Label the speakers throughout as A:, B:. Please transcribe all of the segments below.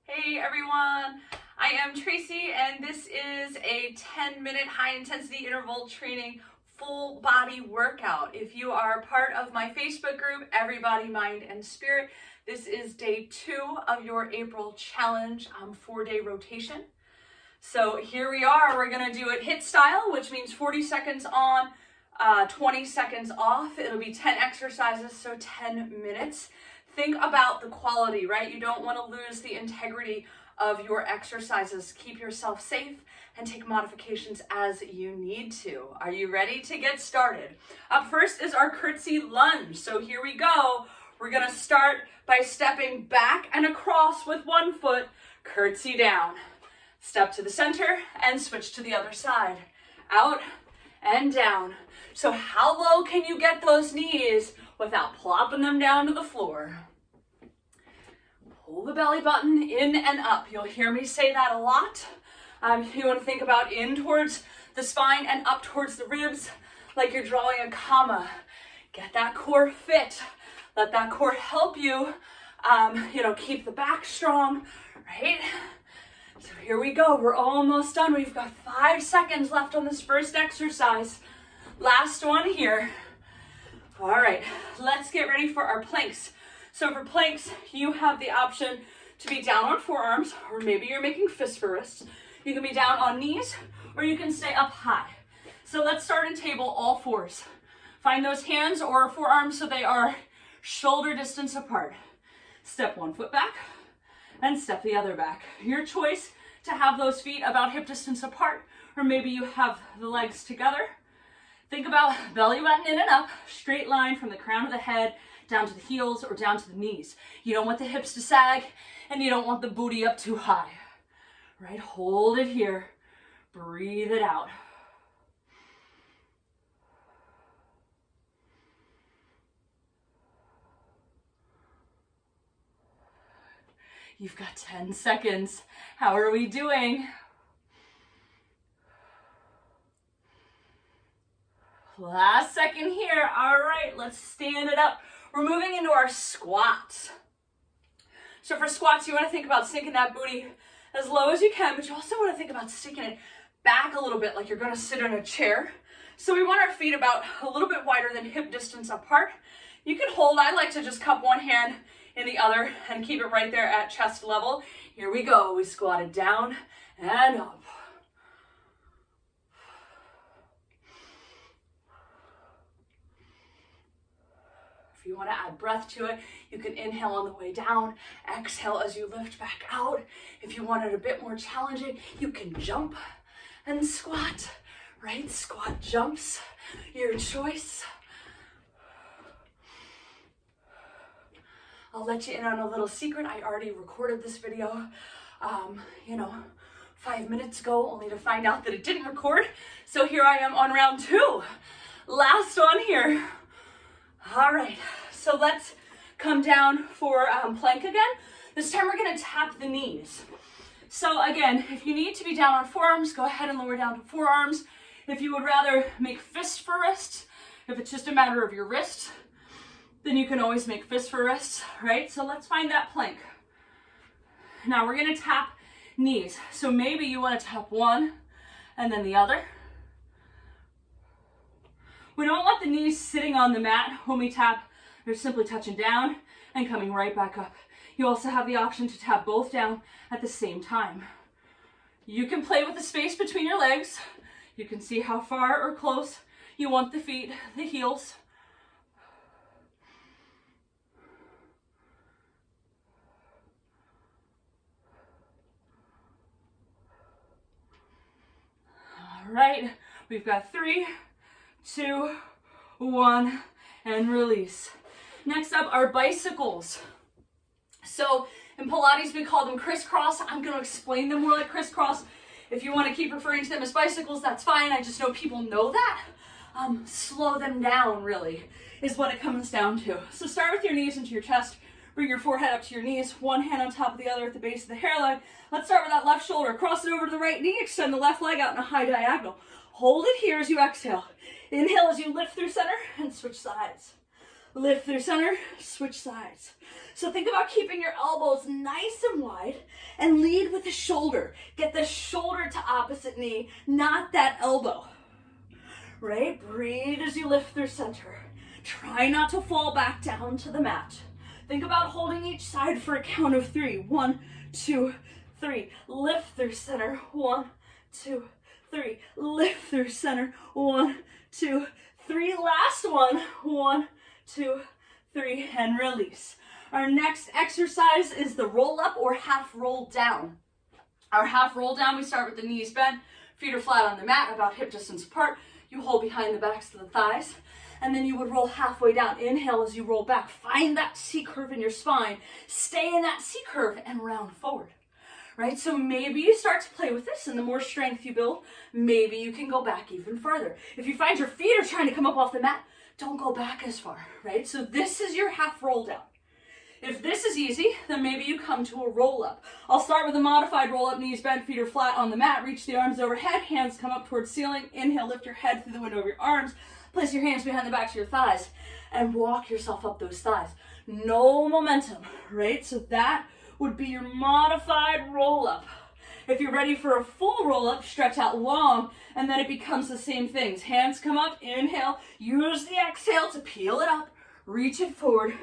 A: Hey everyone, I am Tracy and this is a 10-minute high-intensity interval training full body workout. If you are part of my Facebook group, Everybody, Mind and Spirit, this is day 2 of your April challenge 4-day rotation. So here we are, we're gonna do it HIIT style, which means 40 seconds on, 20 seconds off. It'll be 10 exercises, so 10 minutes. Think about the quality, right? You don't want to lose the integrity of your exercises. Keep yourself safe and take modifications as you need to. Are you ready to get started? Up first is our curtsy lunge. So here we go. We're going to start by stepping back and across with one foot, curtsy down. Step to the center and switch to the other side. Out and down. So how low can you get those knees without plopping them down to the floor? Pull the belly button in and up. You'll hear me say that a lot. You want to think about in towards the spine and up towards the ribs like you're drawing a comma. Get that core fit. Let that core help you, keep the back strong, right? So here we go. We're almost done. We've got 5 seconds left on this first exercise. Last one here. All right, let's get ready for our planks. So for planks, you have the option to be down on forearms, or maybe you're making fists for wrists. You can be down on knees, or you can stay up high. So let's start in table, all fours. Find those hands or forearms so they are shoulder distance apart. Step one foot back, and step the other back. Your choice to have those feet about hip distance apart, or maybe you have the legs together. Think about belly button in and up, straight line from the crown of the head down to the heels or down to the knees. You don't want the hips to sag and you don't want the booty up too high. Right? Hold it here. Breathe it out. You've got 10 seconds. How are we doing? Last second here. All right, let's stand it up. We're moving into our squats. So for squats, you want to think about sinking that booty as low as you can, but you also want to think about sticking it back a little bit like you're going to sit in a chair. So we want our feet about a little bit wider than hip distance apart. You can hold. I like to just cup one hand in the other and keep it right there at chest level. Here we go. We squatted down and up. If you want to add breath to it, you can inhale on the way down, exhale as you lift back out. If you want it a bit more challenging, you can jump and squat, right? Squat jumps, your choice. I'll let you in on a little secret. I already recorded this video, 5 minutes ago, only to find out that it didn't record. So here I am on round 2. Last one here. All right, so let's come down for plank again. This time we're gonna tap the knees. So again, if you need to be down on forearms, go ahead and lower down to forearms. If you would rather make fists for wrists, if it's just a matter of your wrist, then you can always make fists for wrists, right? So let's find that plank. Now we're gonna tap knees. So maybe you wanna tap one and then the other. We don't want the knees sitting on the mat when we tap. They're simply touching down and coming right back up. You also have the option to tap both down at the same time. You can play with the space between your legs. You can see how far or close you want the feet, the heels. All right, we've got 3, 2, 1, and release. Next up are bicycles. So in Pilates, we call them crisscross. I'm going to explain them more like crisscross. If you want to keep referring to them as bicycles, that's fine. I just know people know that. Slow them down, really, is what it comes down to. So start with your knees into your chest. Bring your forehead up to your knees, one hand on top of the other at the base of the hairline. Let's start with that left shoulder. Cross it over to the right knee. Extend the left leg out in a high diagonal. Hold it here as you exhale. Inhale as you lift through center and switch sides.
B: lift through center, switch sides. So think about keeping your elbows nice and wide and lead with the shoulder. Get the shoulder to opposite knee, not that elbow. Right? Breathe as you lift through center. Try not to fall back down to the mat. Think about holding each side for a count of 3. 1, 2, 3. Lift through center. 1, 2, 3. Lift through center. 1, 2, 3. Last one. 1, 2, 3. And release. Our next exercise is the roll up or half roll down. Our half roll down, we start with the knees bent, feet are flat on the mat, about hip distance apart. You hold behind the backs of the thighs, and then you would roll halfway down. Inhale as you roll back. Find that C curve in your spine. Stay in that C curve and round forward. Right? So maybe you start to play with this, and the more strength you build, maybe you can go back even further. If you find your feet are trying to come up off the mat, don't go back as far, right? So this is your half roll down. If this is easy, then maybe you come to a roll up. I'll start with a modified roll up, knees bent, feet are flat on the mat, reach the arms overhead, hands come up towards ceiling. Inhale, lift your head through the window of your arms, place your hands behind the backs of your thighs, and walk yourself up those thighs. No momentum, right? So that would be your modified roll up. If you're ready for a full roll up, stretch out long, and then it becomes the same things. Hands come up, inhale, use the exhale to peel it up, reach it forward,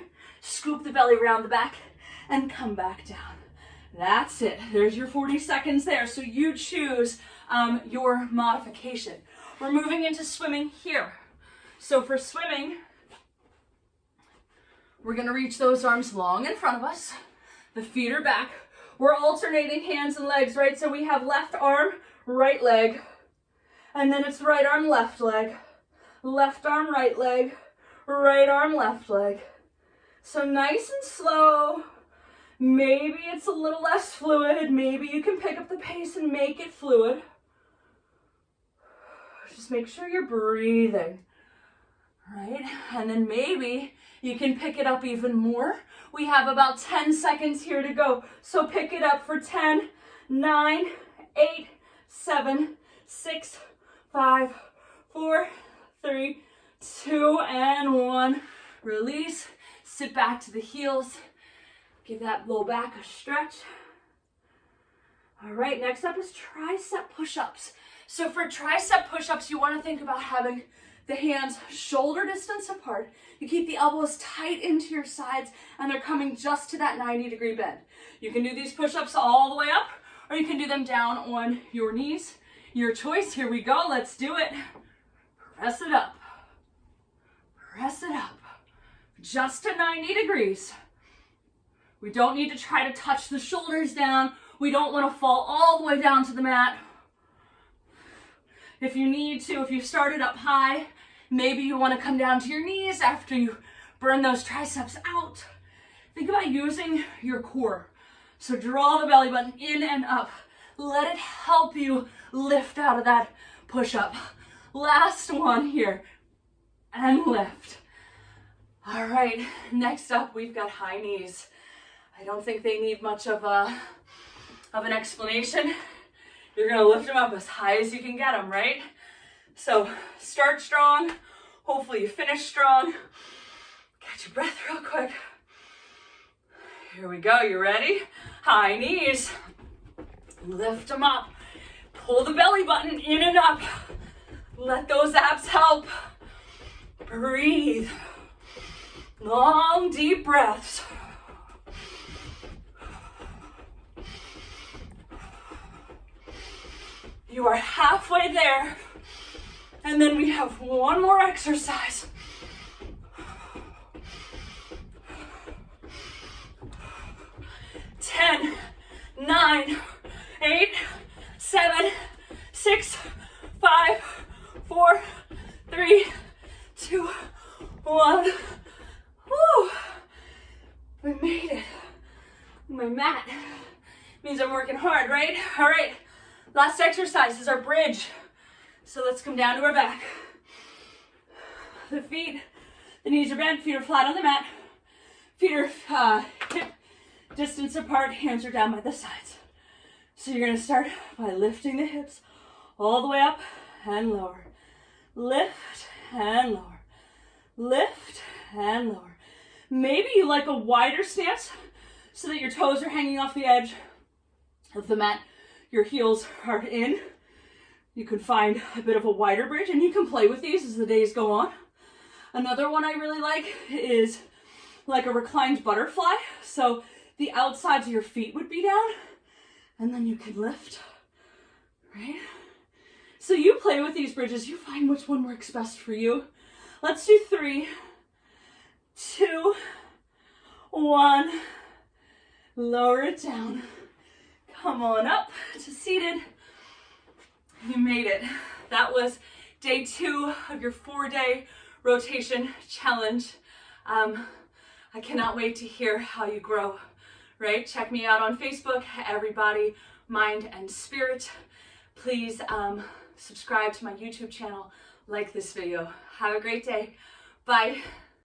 B: scoop the belly around the back, and come back down. That's it. There's your 40 seconds there. So you choose your modification. We're moving into swimming here. So for swimming, we're going to reach those arms long in front of us. The feet are back. We're alternating hands and legs, right? So we have left arm, right leg, and then it's right arm, left leg, left arm, right leg, right arm, left leg. So nice and slow. Maybe it's a little less fluid. Maybe you can pick up the pace and make it fluid. Just make sure you're breathing, right? And then maybe you can pick it up even more. We have about 10 seconds here to go. So pick it up for 10, 9, 8, 7, 6, 5, 4, 3, 2, and 1. Release. Sit back to the heels. Give that low back a stretch. All right, next up is tricep push-ups. So for tricep push-ups, you want to think about having the hands shoulder distance apart. You keep the elbows tight into your sides, and they're coming just to that 90-degree bend. You can do these push-ups all the way up, or you can do them down on your knees. Your choice. Here we go. Let's do it. Press it up. Press it up. Just to 90 degrees. We don't need to try to touch the shoulders down. We don't want to fall all the way down to the mat. If you need to, if you started up high, maybe you want to come down to your knees after you burn those triceps out. Think about using your core. So draw the belly button in and up. Let it help you lift out of that push-up. Last one here. And lift. All right, next up, we've got high knees. I don't think they need much of an explanation. You're gonna lift them up as high as you can get them, right? So start strong. Hopefully you finish strong. Catch your breath real quick. Here we go, you ready? High knees. Lift them up. Pull the belly button in and up. Let those abs help. Breathe. Long, deep breaths. You are halfway there. And then we have one more exercise. 10, 9, 8, 7, 6, 5, 4, 3, 2, 1. Woo! We made it. My mat means I'm working hard, right? All right. Last exercise is our bridge. So let's come down to our back. The knees are bent, feet are flat on the mat. Feet are hip distance apart, hands are down by the sides. So you're gonna start by lifting the hips all the way up and lower. Lift and lower. Lift and lower. Maybe you like a wider stance so that your toes are hanging off the edge of the mat. Your heels are in. You can find a bit of a wider bridge, and you can play with these as the days go on. Another one I really like is like a reclined butterfly. So the outsides of your feet would be down, and then you could lift, right? So you play with these bridges. You find which one works best for you. Let's do 3, 2, 1. Lower it down. Come on up to seated. You made it. That was day 2 of your 4-day rotation challenge. I cannot wait to hear how you grow, right? Check me out on Facebook, Everybody, Mind and Spirit. Please subscribe to my YouTube channel, like this video. Have a great day. Bye.